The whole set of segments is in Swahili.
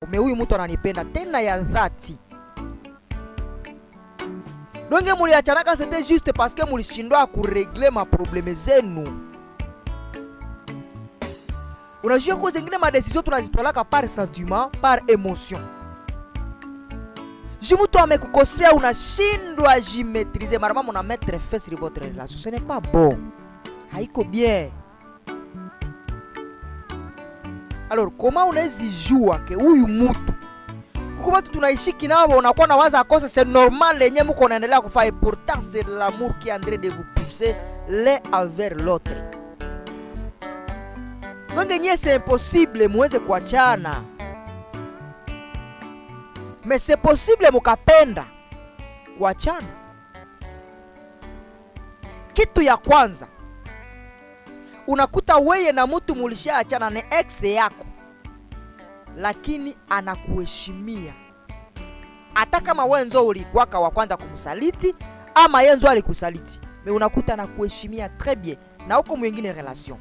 Huyu mtu ananipenda tena ya dhati. Donge muliachanaka c'était juste parce que mulishindwa kuregle ma probleme zenu. Unajua kwa zingine ma decision tunazitolaka par sentiment, par émotion. Mtu amekukosea unashindwa jimaîtriser, mara mama una mettre fin sur votre relation. Ce n'est pas bon. Haiko bien. Alors comment unazijua ke huyu mtu kwa watu tunaishiki nao unakuwa na waza kosa, c'est normal lenye mko unaendelea kufanya, pourtant c'est l'amour qui est en train de vous pousser l'un envers l'autre. Donc c'est impossible muweze kuachana, mais c'est possible mukapenda kuachana. Kitu ya kwanza unakuta weye na mtu mulishaachana ni ex yako, lakini anakuheshimia. Hata kama wewe nzo ulikuwaka wa kwanza kumsaliti ama yeye nzo alikusaliti, mais unakuta anakuheshimia très bien na huko mwingine relation.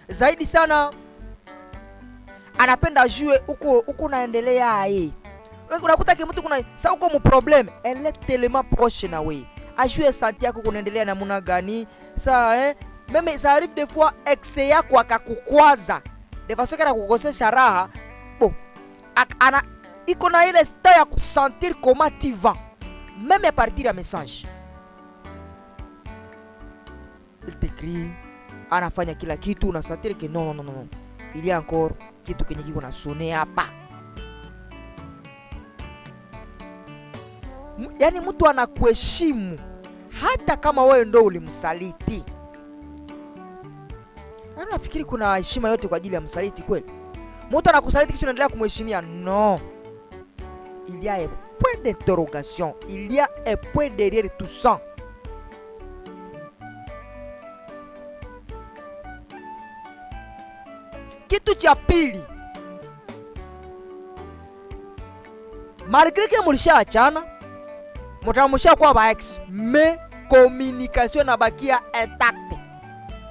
Zaidi sana anapenda jue uko naendelea yeye. Unakuta mtu kuna sa uko mu problem, elle est tellement proche na wewe. Ajue santi yako kunaendelea namna gani. Sa meme ça arrive des fois ex yako akakukwaza. De façon kana kukosesha raha. Bon. Ana iko na ile sta ya kusentir comment tu vas. Même à partir ya message. Il t'écrit, anafanya kila kitu unasentir que non. Il y a encore kitu kenye kiko na sonner hapa. Yani mtu anakuheshimu hata kama wewe ndo ulimsaliti. Nafikiri kuna heshima yote kwa ajili ya msaliti kweli? Mtu anakusaliti kisha unaendelea kumheshimia? No. Il y a un point d'interrogation, il y a un point derrière tout ça. Kitu cha pili, malgré que mulishaachana, mutamusha kwa ba ex, mais communication na bakia intacte.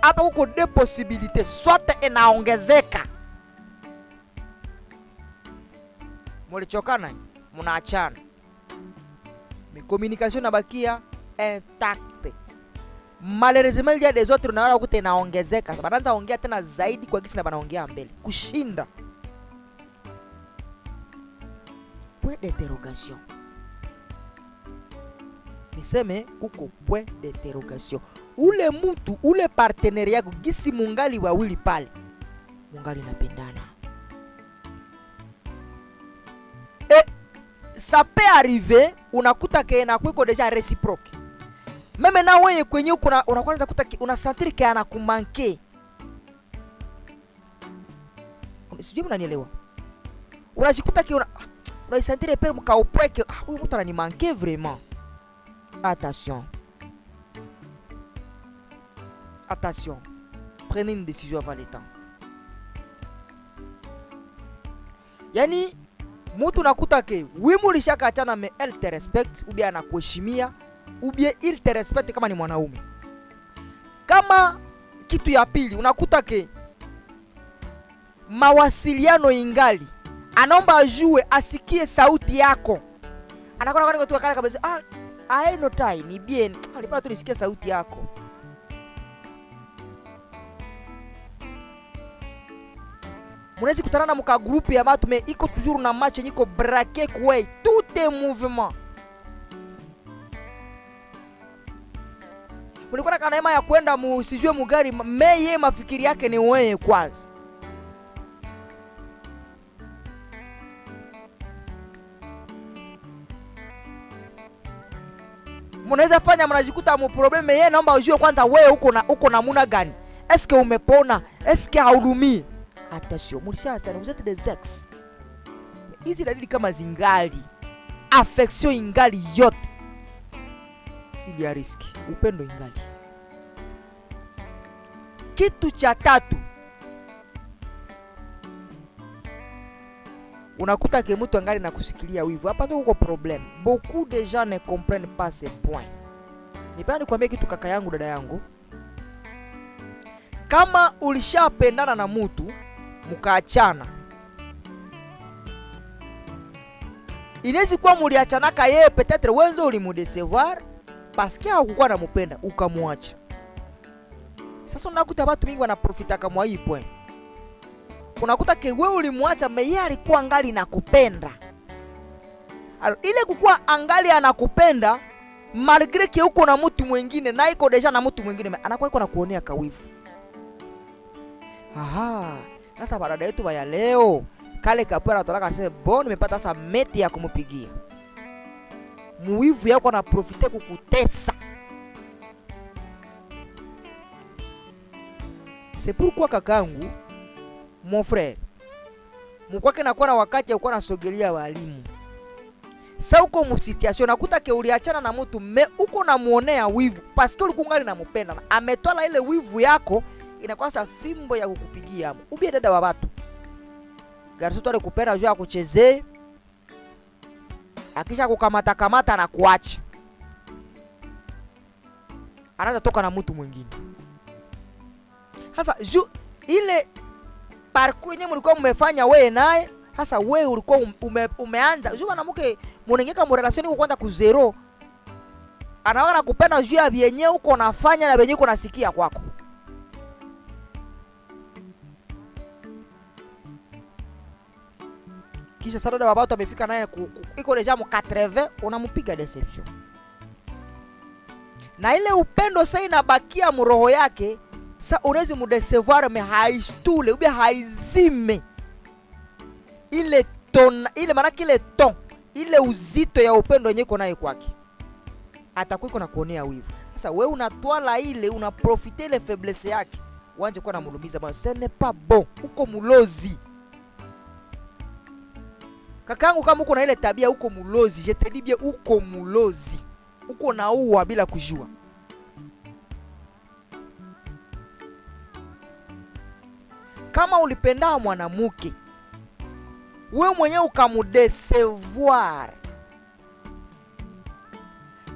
Hapa kuko deux possibilités, soit inaongezeka, mulichokana munaachana, mais communication na bakia intacte. Malheureusement il y a des autres na wala kuta inaongezeka, banaanza ongea tena zaidi kwa kisi na banaongea mbele kushinda. Point d'interrogation. Niseme kuko point d'interrogation. Ule mtu, ule partenaire yako gisi mungali wawili pale, mungali napendana. Et ça peut arriver unakuta ke na kwiko deja réciproque. Meme na wewe kwenye unakuanza kuta unasentir ke anakumanke. Sijui mnanielewa. Unajikuta ke unasentir pe mkaupweke, huyu mtu ananimanke vraiment. Attention. Attention. Prenez une décision avant le temps. Yani mtu nakuta ke wewe mulishaka achana, mais elle te respecte ou bien anakuheshimia ou bien il te respecte kama ni mwanaume. Kama kitu ya pili unakuta ke mawasiliano ingali, anaomba ajue asikie sauti yako. Anakuwa kwa tu kabisa, no time ni bien, alipata tu nisikie sauti yako. Munaweza kutana na mka group ya watu mais iko toujours na match niko braqué kwa tout est mouvement. Mulikuwa na neema ya kwenda musijue mugari, meye mafikiri yake ni wewe kwanza. Munaweza fanya mnajikuta mu probleme, yeye naomba ujue kwanza wewe uko na muna gani? Est-ce que umepona? Est-ce que haudumii? Attention, mulishachana, vous êtes des ex. Hizi dalili kama zingali, affection ingali yote, ili ya riski, upendo ingali. Kitu cha tatu, unakuta ke mtu angali na kusikilia wivu. Hapa ndio uko problem. Beaucoup de gens ne comprennent pas ce point. Nipenda nikwambie kitu kaka yangu, dada yangu. Kama ulishapendana na mtu mkaachana, inaweza kuwa muliachanaka yeye peut-être wenzo ulimudecevoir parce que hakukuwa namupenda ukamwacha. Sasa unakuta watu mingi wanaprofita kama hii point. Unakuta ke wewe ulimwacha mais yeye alikuwa angali nakupenda. Alors ile kukua angali anakupenda malgré que uko na mtu mwingine na iko deja na mtu mwingine, anakuwa iko nakuonea kawivu. Aha, sasa barada yetu baya leo kale kapera atolaka sema bon nimepata sasa meti ya kumupigia. Muwivu yako na profite kukutesa. C'est pourquoi kakangu, mon frère, mkwake nakuwa na wakati ya kuwa nasogelea walimu. Sa uko mu situation nakuta ke uliachana na mtu me uko namuonea wivu parce que ulikuwa ngali namupenda. Ametwala ile wivu yako inakuwa sa fimbo ya kukupigia hapo. Ubie dada wa watu. Garso tole kupenda juu ya kuchezee. Akisha kukamata na kuacha. Anaanza toka na mtu mwingine. Sasa ile parcours yenyewe mlikuwa mmefanya wewe naye, sasa wewe ulikuwa umeanza juu mwanamke mnengeka mu relation iko kwanza ku zero. Anaona kupenda juu ya vyenyewe uko nafanya na vyenyewe uko nasikia kwako. Kisha sada wa watu amefika naye iko deja mu 80, unampiga deception. Na ile upendo sasa inabakia mu roho yake. Sa unaweza mudecevoir me haistule ube haizime ile ton, ile manaki ile ton, ile uzito ya upendo yenyewe naye kwake, atakuwa iko na kuonea wivu. Sasa wewe unatwala ile unaprofite ile faiblesse yake uanze kuwa namulumiza bwana, ce n'est pas bon, uko mulozi. Kakangu kama uko na ile tabia uko mulozi, je te dis bien uko mulozi, uko naua bila kujua. Kama ulipenda mwanamke wewe mwenyewe ukamudecevoir,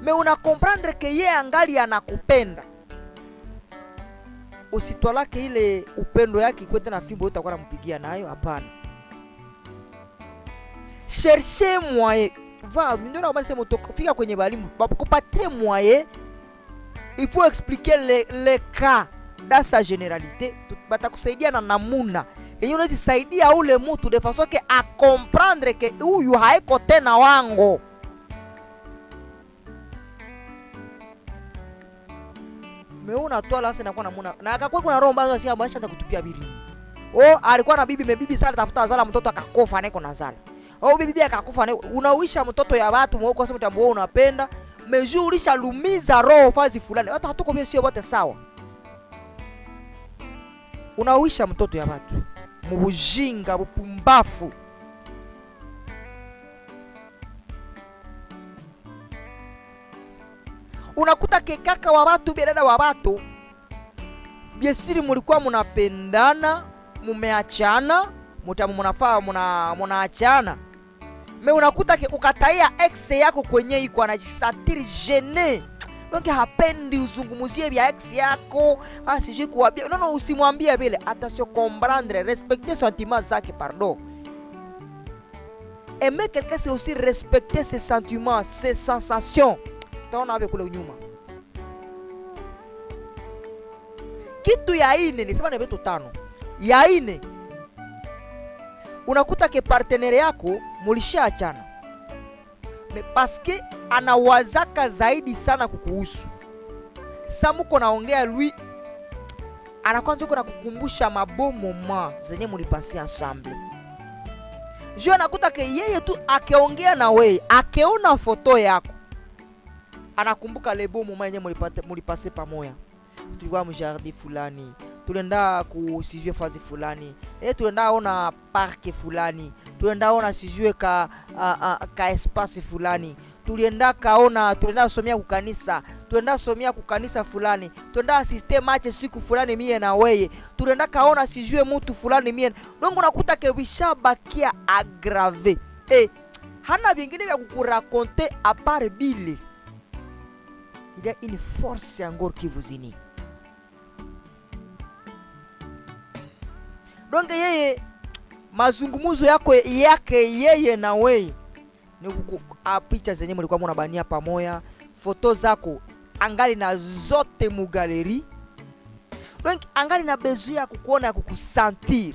me una comprendre que yeye angali anakupenda, usitwalake ile upendo yake kwenda na fimbo utakuwa nampigia nayo, hapana. Cherchez moyen, va ndio na basi mtoka fika kwenye balimu kupatie moyen, il faut expliquer les cas dans sa généralité, batakusaidia na namuna yenye unaweza saidia ule mtu de façon que a comprendre que huyu haiko tena wango. Meona toa sasa inakuwa namuna na akakuwa kuna roho mbaya si ambaye anataka kutupia biri. Oh, alikuwa na bibi mebibi sana tafuta zala mtoto akakofa niko na zala. Oh, bibi akakufa niko unawisha mtoto ya watu mwoko sema tambo unapenda, mejulisha lumiza roho fazi fulani. Watu hatuko bien sio wote sawa. Unawisha mtoto ya watu mubujinga bupumbafu. Unakuta kekaka wa watu bidada wa watu biesiri mulikuwa munapendana, mumeachana, munafaa munaachana. Me unakuta ke ukataia ex yako kwenye iko anajisatiri gene. Donc hapendi uzungumuzie vya ex yako, sijui kuambia. Non, usimwambie vile, attention comprendre, respecter sentiments zake, pardon. Aimer quelqu'un c'est aussi respecter ses sentiments, ses sensations. Taona ave kule nyuma. Kitu ya ine ni sema na vitu tano. Ya ine unakuta ke partenaire yako mulishaachana, mais parce que anawazaka zaidi sana kukuhusu. Samuko naongea lui anakuanza kuna kukumbusha mabomo ma zenye mulipasi ensemble. Je nakuta ke yeye tu akeongea na wewe, akeona foto yako, anakumbuka le bomo ma yenye mulipase pamoja. Tulikuwa mjardin fulani, tulenda kusijue fazi fulani, tulenda ona parke fulani, tulenda ona sijue ka espace fulani, tulenda somia kukanisa, tulenda somia kukanisa fulani, tulenda asiste match siku fulani mie na weye, tulenda kaona sijue mtu fulani mie. Donc unakuta ke bishabakia aggrave. Hana vingine vya kukuraconter à part bile. Il y a une force encore qui vous unit. Donc yeye mazungumzo yake yeye na wewe ni picha zenye mlikuwa mnabania pamoja, foto zako angali na zote mu galeri. Donc angali na besoin ya kukuona, ya kukusentir.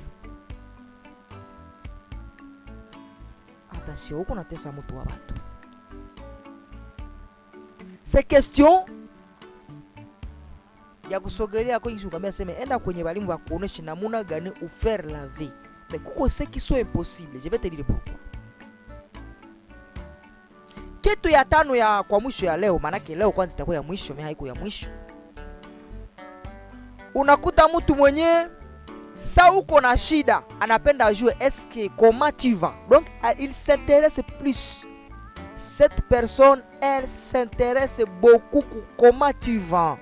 Attention, uko natesa mtu wa watu. C'est question ya kusogelea kwenye ukamwambia sema enda kwenye walimu wa kuonesha namuna gani ufaire la vie. Mais kuko ce qui sont impossible. Je vais te dire pourquoi. Kitu ya tano ya kwa mwisho ya leo, manake leo kwanza itakuwa ya mwisho, mimi haiko ya mwisho. Unakuta mtu mwenye sa uko na shida anapenda ajue est-ce que comment tu vas. Donc il s'intéresse plus. Cette personne elle s'intéresse beaucoup comment tu vas.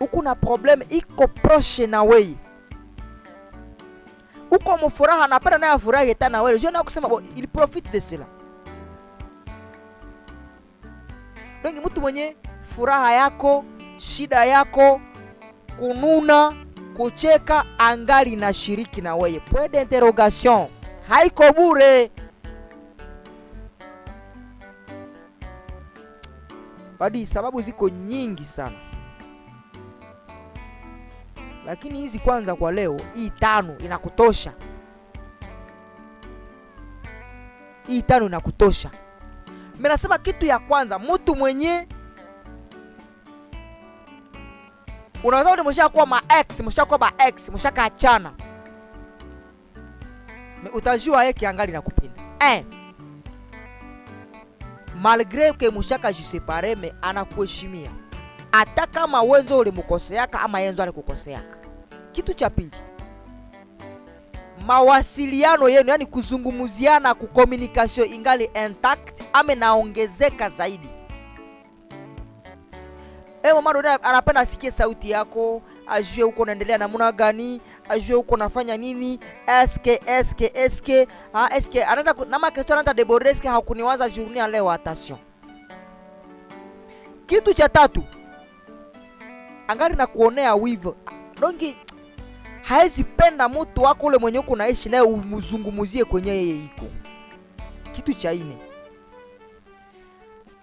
Uko na problème iko proche na wewe. Uko mfuraha anapenda naye afurahi tena wewe. Je na kusema il profite de cela. Donc mtu mwenye furaha yako, shida yako, kununa, kucheka angali na shiriki na wewe. Point d'interrogation. Haiko bure. Badi sababu ziko nyingi sana. Lakini hizi kwanza kwa leo, hii tano inakutosha. Hii tano inakutosha. Mimi nasema kitu ya kwanza, mtu mwenye unaweza ule mshakuwa ma ex, mshakaachana. Utajua yeye kiangali na kupenda. Malgré que mshaka jisepare me anakuheshimia. Hata kama wenzo ulimkoseaka ama yenzo alikukoseaka. Kitu cha pili, mawasiliano yenu, yani kuzungumuziana, kucommunication ingali intact ame naongezeka zaidi. Mama ndo anapenda asikie sauti yako, ajue uko unaendelea namna gani, ajue uko unafanya nini, eske anaanza na makesho anaanza déborder, eske hakuniwaza journée leo. Attention. Kitu cha tatu, angali na kuonea wivu. Dongi haezi penda mtu wako ule mwenye uko naishi naye umzungumuzie kwenye yeye iko. Kitu cha ine,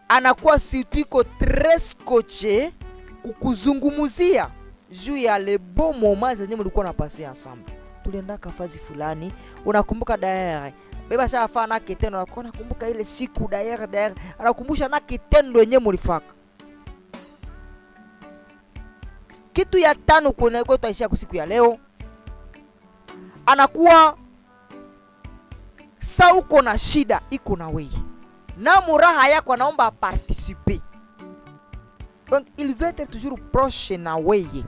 anakuwa situiko tres coché kukuzungumuzia juu ya le bon moment zenye mlikuwa napasi ensemble. Tulienda kafazi fulani, unakumbuka daire beba shafa na kitendo, unakumbuka ile siku daire anakumbusha na kitendo yenye mlifaka. Kitu ya tano kuna kwa taishia kwa siku ya leo, anakuwa sa uko na shida iko na wewe na muraha yako anaomba participer. Donc il veut être toujours proche na wewe.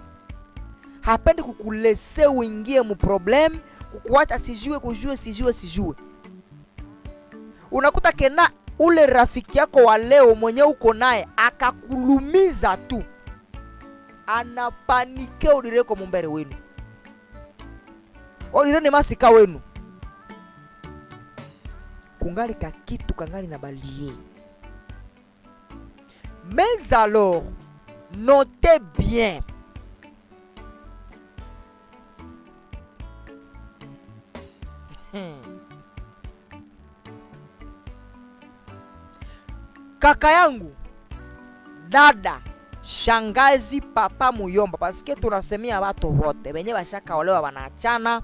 Hapendi kukulese uingie mu problem, kukuacha sijue. Unakuta kena ule rafiki yako wa leo mwenye uko naye akakulumiza tu, anapanike udireko mumbere wenu. Odirene masika wenu. Kungali ka kitu kangali na balie. Mais alors, notez bien. Kaka yangu, dada, shangazi, papa, muyomba, paske tunasemia watu wote wenye bashaka olewa wanaachana,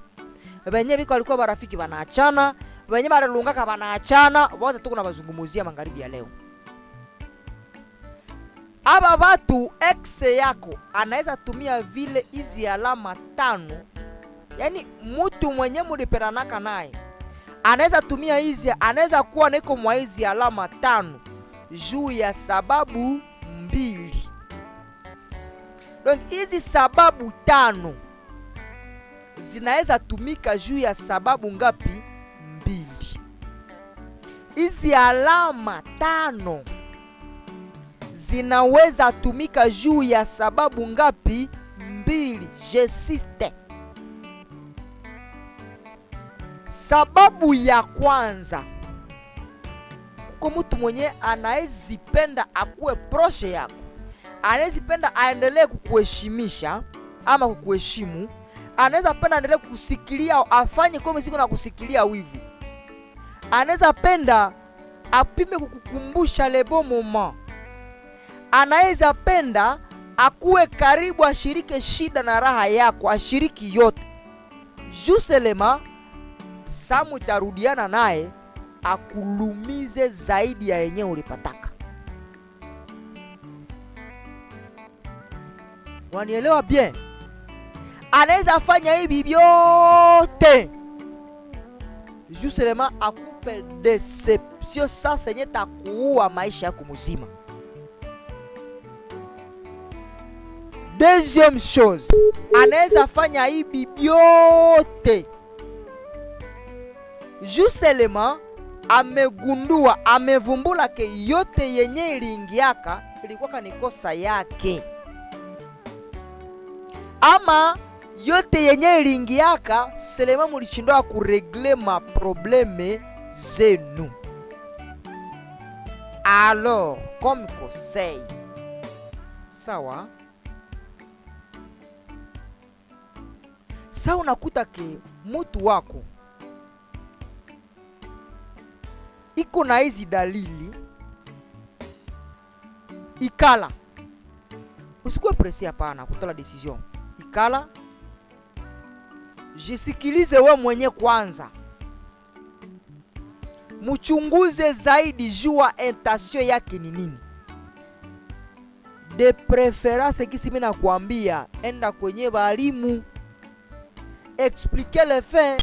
wenye biko walikuwa barafiki wanaachana, wenye baralungaka wanaachana, wote tuko na mazungumuzia magharibi ya leo. Aba watu ex yako anaweza tumia vile hizi alama tano, yani mtu mwenye muliperanaka naye anaweza tumia hizi, anaweza kuwa niko mwa hizi alama tano juu ya sababu mbili. Donc hizi sababu tano zinaweza tumika juu ya sababu ngapi? Mbili. Hizi alama tano zinaweza tumika juu ya sababu ngapi? Mbili. Jesiste. Sababu ya kwanza, kwa mtu mwenye anaezipenda akuwe proche yako, anaezipenda aendelee kukuheshimisha ama kukuheshimu, anaweza penda endelee kusikilia, afanye kama siku na kusikilia wivu. Anaweza penda apime kukukumbusha le bon moment. Anaweza penda akuwe karibu, ashirike shida na raha yako, ashiriki yote. Justement samu tarudiana naye akulumize zaidi ya yenyewe ulipataka. Wanielewa bien? Anaweza fanya hivi vyote justement akupe deception sasa yenye takuua maisha yako mzima. Deuxième chose, anaweza fanya hivi vyote justement amegundua, amevumbula ke yote yenye iliingiaka ilikuwa ni kosa yake, ama yote yenye iliingiaka selema mulishindwa kuregle ma probleme zenu. Alors comme conseil, sawa, sa unakuta ke mutu wako iko na hizi dalili, ikala, usikuwe presi, hapana kutola decision. Ikala, jisikilize we mwenye kwanza, mchunguze zaidi, jua intention yake ni nini. De preference kisi mimi nakwambia, enda kwenye walimu, expliquer les faits,